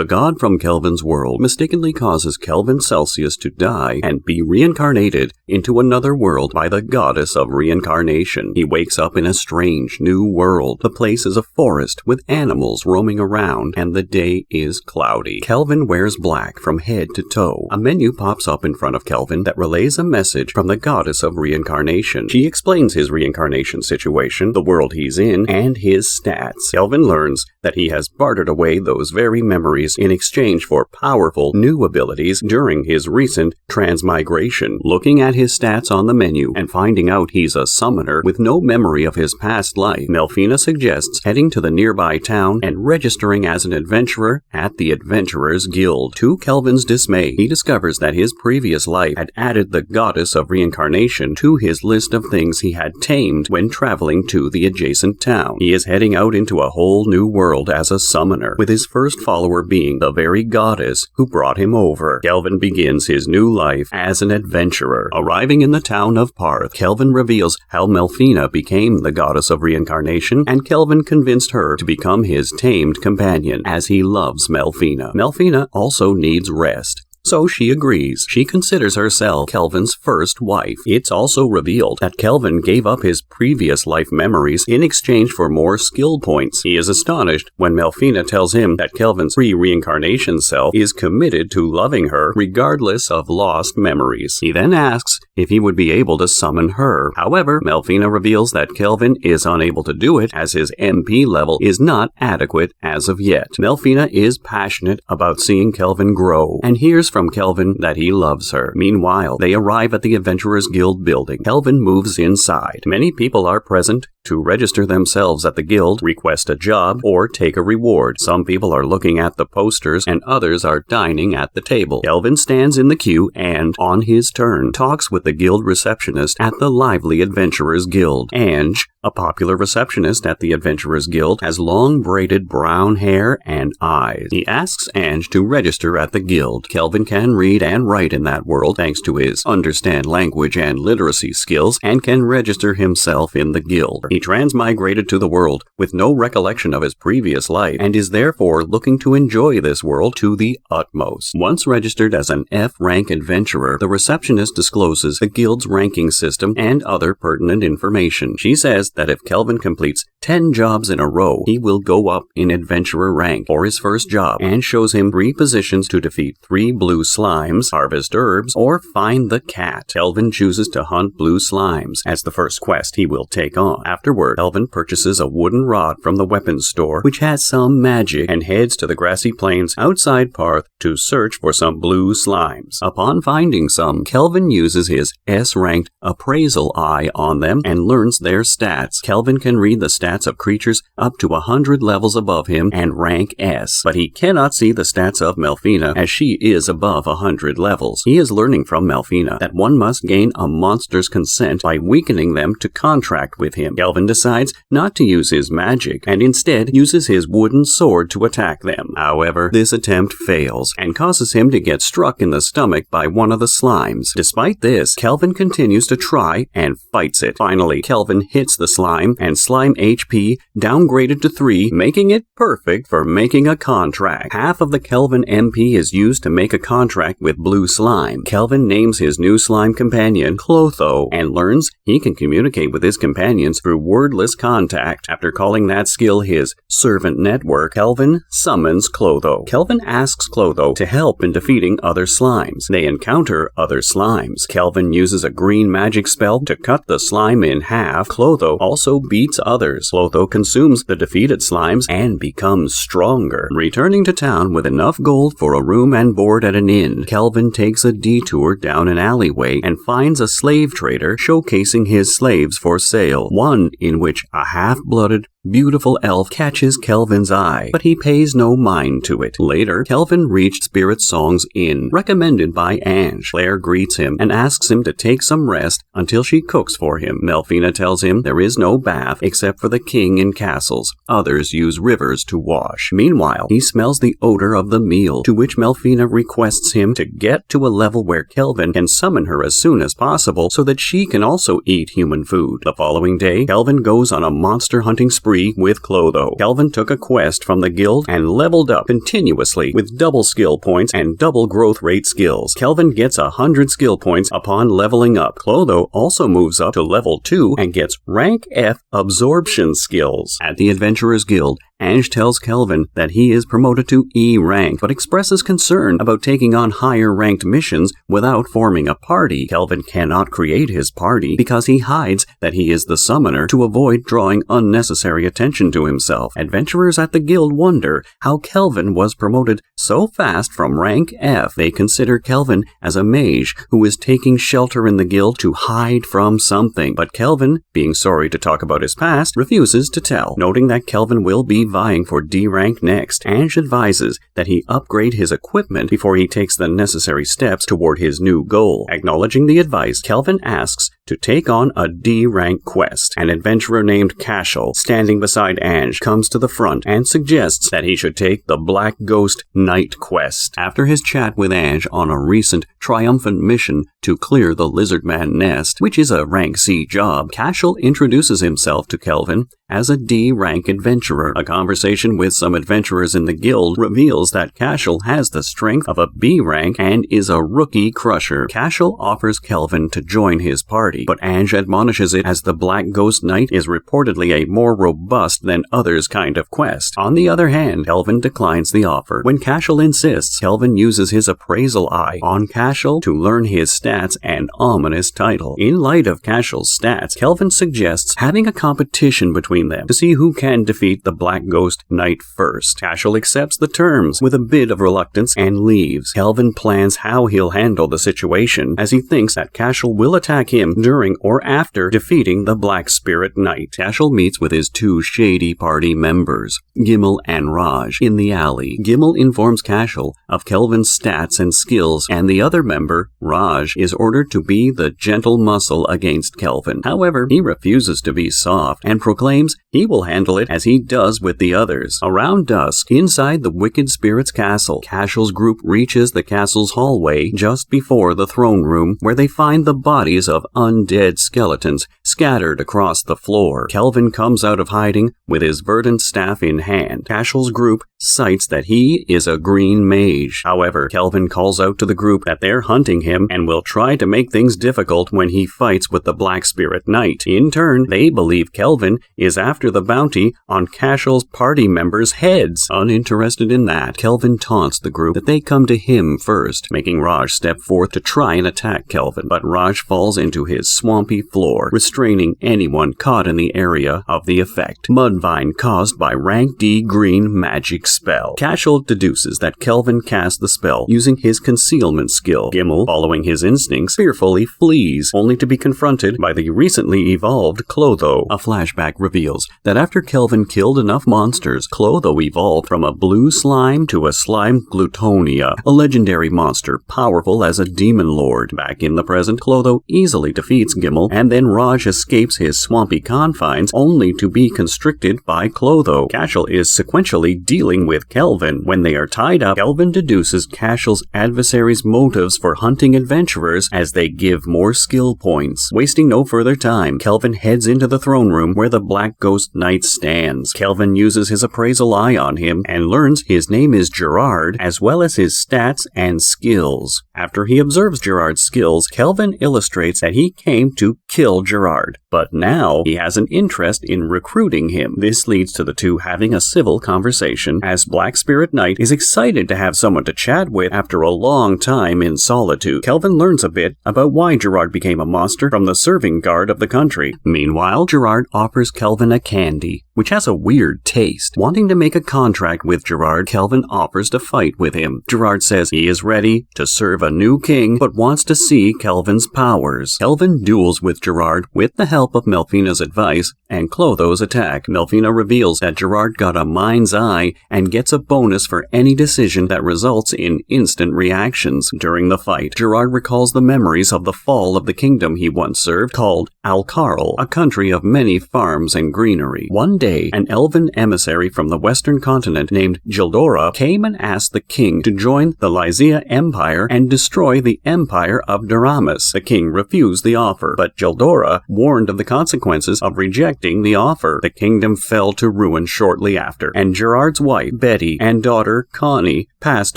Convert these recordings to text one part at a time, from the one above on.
The god from Kelvin's world mistakenly causes Kelvin Celsius to die and be reincarnated into another world by the goddess of reincarnation. He wakes up in a strange new world. The place is a forest with animals roaming around, and the day is cloudy. Kelvin wears black from head to toe. A menu pops up in front of Kelvin that relays a message from the goddess of reincarnation. She explains his reincarnation situation, the world he's in, and his stats. Kelvin learns that he has bartered away those very memories in exchange for powerful new abilities during his recent transmigration. Looking at his stats on the menu and finding out he's a summoner with no memory of his past life, Melfina suggests heading to the nearby town and registering as an adventurer at the Adventurers Guild. To Kelvin's dismay, he discovers that his previous life had added the goddess of reincarnation to his list of things he had tamed when traveling to the adjacent town. He is heading out into a whole new world as a summoner, with his first follower being the very goddess who brought him over. Kelvin begins his new life as an adventurer. Arriving in the town of Parth, Kelvin reveals how Melfina became the goddess of reincarnation, and Kelvin convinced her to become his tamed companion, as he loves Melfina. Melfina also needs rest, so she agrees. She considers herself Kelvin's first wife. It's also revealed that Kelvin gave up his previous life memories in exchange for more skill points. He is astonished when Melfina tells him that Kelvin's pre-reincarnation self is committed to loving her regardless of lost memories. He then asks if he would be able to summon her. However, Melfina reveals that Kelvin is unable to do it as his MP level is not adequate as of yet. Melfina is passionate about seeing Kelvin grow and hears from Kelvin that he loves her. Meanwhile, they arrive at the Adventurers Guild building. Kelvin moves inside. Many people are present to register themselves at the guild, request a job, or take a reward. Some people are looking at the posters and others are dining at the table. Kelvin stands in the queue and, on his turn, talks with the guild receptionist at the lively Adventurers Guild. Ange, a popular receptionist at the Adventurers Guild, has long braided brown hair and eyes. He asks Ange to register at the guild. Kelvin can read and write in that world thanks to his understand language and literacy skills, and can register himself in the guild. He transmigrated to the world with no recollection of his previous life and is therefore looking to enjoy this world to the utmost. Once registered as an F-rank adventurer, the receptionist discloses the guild's ranking system and other pertinent information. She says that if Kelvin completes 10 jobs in a row, he will go up in adventurer rank for his first job, and shows him 3 positions to defeat 3 blue slimes, harvest herbs, or find the cat. Kelvin chooses to hunt blue slimes as the first quest he will take on. Afterward, Kelvin purchases a wooden rod from the weapons store, which has some magic, and heads to the grassy plains outside Parth to search for some blue slimes. Upon finding some, Kelvin uses his S-ranked appraisal eye on them and learns their stats. Kelvin can read the stats of creatures up to 100 levels above him and rank S, but he cannot see the stats of Melfina as she is above 100 levels. He is learning from Melfina that one must gain a monster's consent by weakening them to contract with him. Kelvin decides not to use his magic and instead uses his wooden sword to attack them. However, this attempt fails and causes him to get struck in the stomach by one of the slimes. Despite this, Kelvin continues to try and fights it. Finally, Kelvin hits the slime and slime HP downgraded to 3, making it perfect for making a contract. Half of the Kelvin MP is used to make a contract with blue slime. Kelvin names his new slime companion Clotho and learns he can communicate with his companions through wordless contact. After calling that skill his servant network, Kelvin summons Clotho. Kelvin asks Clotho to help in defeating other slimes. They encounter other slimes. Kelvin uses a green magic spell to cut the slime in half. Clotho also beats others. Clotho consumes the defeated slimes and becomes stronger. Returning to town with enough gold for a room and board at an inn, Kelvin takes a detour down an alleyway and finds a slave trader showcasing his slaves for sale, one in which a half-blooded beautiful elf catches Kelvin's eye, but he pays no mind to it. Later, Kelvin reached Spirit Song's inn, recommended by Ange. Claire greets him and asks him to take some rest until she cooks for him. Melfina tells him there is no bath except for the king in castles. Others use rivers to wash. Meanwhile, he smells the odor of the meal, to which Melfina requests him to get to a level where Kelvin can summon her as soon as possible so that she can also eat human food. The following day, Kelvin goes on a monster hunting spree free with Clotho. Kelvin took a quest from the guild and leveled up continuously with double skill points and double growth rate skills. Kelvin gets 100 skill points upon leveling up. Clotho also moves up to level 2 and gets rank F absorption skills. At the Adventurers Guild, Ange tells Kelvin that he is promoted to E rank, but expresses concern about taking on higher ranked missions without forming a party. Kelvin cannot create his party because he hides that he is the summoner to avoid drawing unnecessary attention to himself. Adventurers at the guild wonder how Kelvin was promoted so fast from rank F. They consider Kelvin as a mage who is taking shelter in the guild to hide from something, but Kelvin, being sorry to talk about his past, refuses to tell. Noting that Kelvin will be vying for D rank next, Ange advises that he upgrade his equipment before he takes the necessary steps toward his new goal. Acknowledging the advice, Kelvin asks to take on a D rank quest. An adventurer named Cashel, standing beside Ange, comes to the front and suggests that he should take the Black Ghost Knight quest. After his chat with Ange on a recent triumphant mission to clear the Lizardman nest, which is a rank C job, Cashel introduces himself to Kelvin as a D rank adventurer. A conversation with some adventurers in the guild reveals that Cashel has the strength of a B rank and is a rookie crusher. Cashel offers Kelvin to join his party, but Ange admonishes it as the Black Ghost Knight is reportedly a more robust than others kind of quest. On the other hand, Kelvin declines the offer. When Cashel insists, Kelvin uses his appraisal eye on Cashel to learn his stats and ominous title. In light of Cashel's stats, Kelvin suggests having a competition between them to see who can defeat the Black Ghost Knight first. Cashel accepts the terms with a bit of reluctance and leaves. Kelvin plans how he'll handle the situation, as he thinks that Cashel will attack him during or after defeating the Black Spirit Knight. Cashel meets with his two shady party members, Gimel and Raj, in the alley. Gimel informs Cashel of Kelvin's stats and skills, and the other member, Raj, is ordered to be the gentle muscle against Kelvin. However, he refuses to be soft and proclaims he will handle it as he does with the others. Around dusk, inside the Wicked Spirit's castle, Cashel's group reaches the castle's hallway just before the throne room, where they find the bodies of undead skeletons scattered across the floor. Kelvin comes out of hiding with his verdant staff in hand. Cashel's group cites that he is a green mage. However, Kelvin calls out to the group that they're hunting him and will try to make things difficult when he fights with the Black Spirit Knight. In turn, they believe Kelvin is after the bounty on Cashel's party members' heads. Uninterested in that, Kelvin taunts the group that they come to him first, making Raj step forth to try and attack Kelvin, but Raj falls into his swampy floor, restraining anyone caught in the area of the effect. Mudvine caused by rank D green magic spell. Cashel deduces that Kelvin cast the spell using his concealment skill. Gimel, following his instincts, fearfully flees, only to be confronted by the recently evolved Clotho. A flashback reveals that after Kelvin killed enough monsters, Clotho evolved from a blue slime to a slime glutonia, a legendary monster powerful as a demon lord. Back in the present, Clotho easily defeats Gimel, and then Raj escapes his swampy confines only to be constricted by Clotho. Cashel is sequentially dealing with Kelvin. When they are tied up, Kelvin deduces Cashel's adversaries' motives for hunting adventurers as they give more skill points. Wasting no further time, Kelvin heads into the throne room where the Black Ghost Knight stands. Kelvin uses his appraisal eye on him and learns his name is Gerard, as well as his stats and skills. After he observes Gerard's skills, Kelvin illustrates that he came to kill Gerard, but now he has an interest in recruiting him. This leads to the two having a civil conversation, as Black Spirit Knight is excited to have someone to chat with after a long time in solitude. Kelvin learns a bit about why Gerard became a monster from the serving guard of the country. Meanwhile, Gerard offers Kelvin a candy, which has a weird taste. Wanting to make a contract with Gerard, Kelvin offers to fight with him. Gerard says he is ready to serve a new king, but wants to see Kelvin's powers. Kelvin duels with Gerard with the help of Melfina's advice and Clotho's attack. Melfina reveals that Gerard got a mind's eye and gets a bonus for any decision that results in instant reactions. During the fight, Gerard recalls the memories of the fall of the kingdom he once served, called Alcarl, a country of many farms and greenery. One day, an elven emissary from the western continent named Gildora came and asked the king to join the Lycia Empire and destroy the Empire of Daramus. The king refused the offer, but Jeldora warned of the consequences of rejecting the offer. The kingdom fell to ruin shortly after, and Gerard's wife, Betty, and daughter, Connie, passed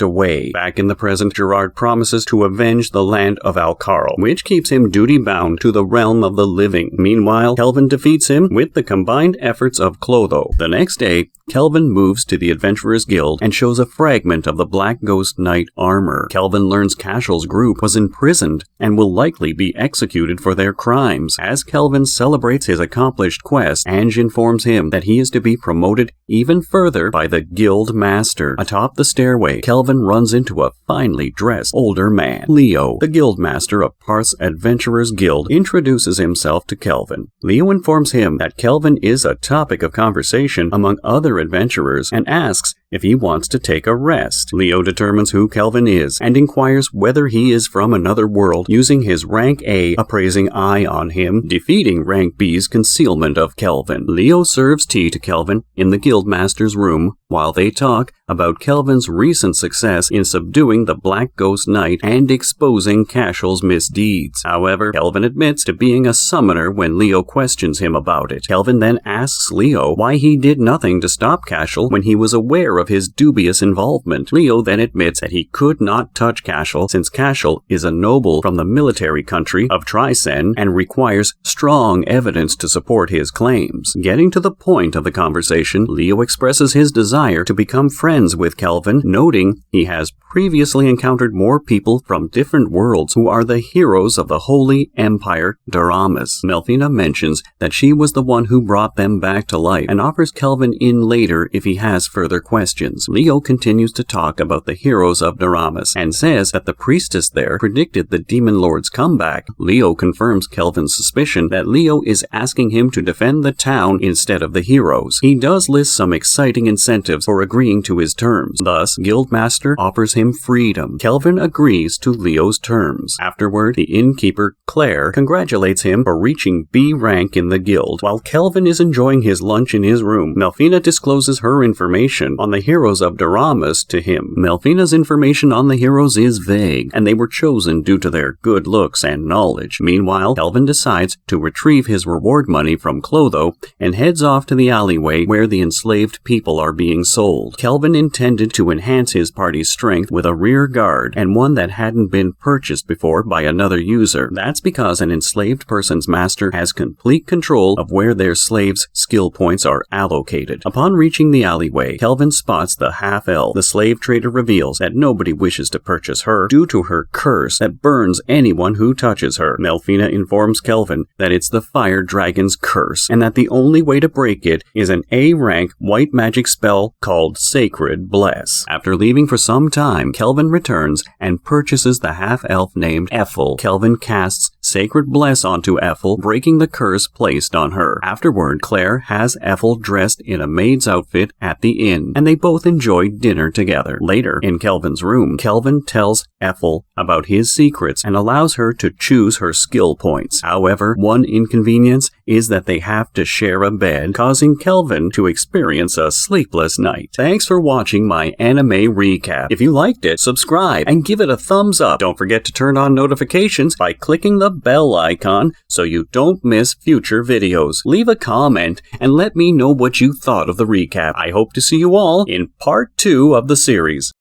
away. Back in the present, Gerard promises to avenge the land of Alcarl, which keeps him duty-bound to the realm of the living. Meanwhile, Kelvin defeats him with the combined efforts of Clotho. The next day, Kelvin moves to the Adventurers Guild and shows a fragment of the Black Ghost Knight armor. Kelvin learns Cashel's group was imprisoned and will likely be executed for their crimes. As Kelvin celebrates his accomplished quest, Ange informs him that he is to be promoted even further by the Guild Master. Atop the stairway, Kelvin runs into a finely dressed older man. Leo, the Guild Master of Parth's Adventurers Guild, introduces himself to Kelvin. Leo informs him that Kelvin is a topic of conversation among other adventurers and asks if he wants to take a rest. Leo determines who Kelvin is and inquires whether he is from another world, using his rank A appraising eye on him, defeating rank B's concealment of Kelvin. Leo serves tea to Kelvin in the Guildmaster's room while they talk about Kelvin's recent success in subduing the Black Ghost Knight and exposing Cashel's misdeeds. However, Kelvin admits to being a summoner when Leo questions him about it. Kelvin then asks Leo why he did nothing to stop Cashel when he was aware of his dubious involvement. Leo then admits that he could not touch Cashel since Cashel is a noble from the military country of Tricen and requires strong evidence to support his claims. Getting to the point of the conversation, Leo expresses his desire to become friends with Kelvin, noting he has previously encountered more people from different worlds who are the heroes of the Holy Empire Doramas. Melfina mentions that she was the one who brought them back to life and offers Kelvin in later if he has further questions. Leo continues to talk about the heroes of Doramas and says that the priestess there predicted the Demon Lord's comeback. Leo confirms Kelvin's suspicion that Leo is asking him to defend the town instead of the heroes. He does list some exciting incentives for agreeing to his terms. Thus, Guildmaster offers him freedom. Kelvin agrees to Leo's terms. Afterward, the innkeeper, Claire, congratulates him for reaching B rank in the guild. While Kelvin is enjoying his lunch in his room, Melfina discloses her information on the heroes of Doramas to him. Melfina's information on the heroes is vague, and they were chosen due to their good looks and knowledge. Meanwhile, Kelvin decides to retrieve his reward money from Clotho and heads off to the alleyway where the enslaved people are being sold. Kelvin intended to enhance his party's strength with a rear guard, and one that hadn't been purchased before by another user. That's because an enslaved person's master has complete control of where their slaves' skill points are allocated. Upon reaching the alleyway, Kelvin spots the half-elf. The slave trader reveals that nobody wishes to purchase her due to her curse that burns anyone who touches her. Melfina informs Kelvin that it's the fire dragon's curse, and that the only way to break it is an A-rank white magic spell called Sacred Bless. After leaving for some time, Kelvin returns and purchases the half-elf named Ethel. Kelvin casts Sacred Bless onto Ethel, breaking the curse placed on her. Afterward, Claire has Ethel dressed in a maid's outfit at the inn, and they both enjoy dinner together. Later, in Kelvin's room, Kelvin tells Ethel about his secrets and allows her to choose her skill points. However, one inconvenience is that they have to share a bed, causing Kelvin to experience a sleepless night. Thanks for watching my anime recap. If you liked it, subscribe and give it a thumbs up. Don't forget to turn on notifications by clicking the bell icon so you don't miss future videos. Leave a comment and let me know what you thought of the recap. I hope to see you all in part 2 of the series.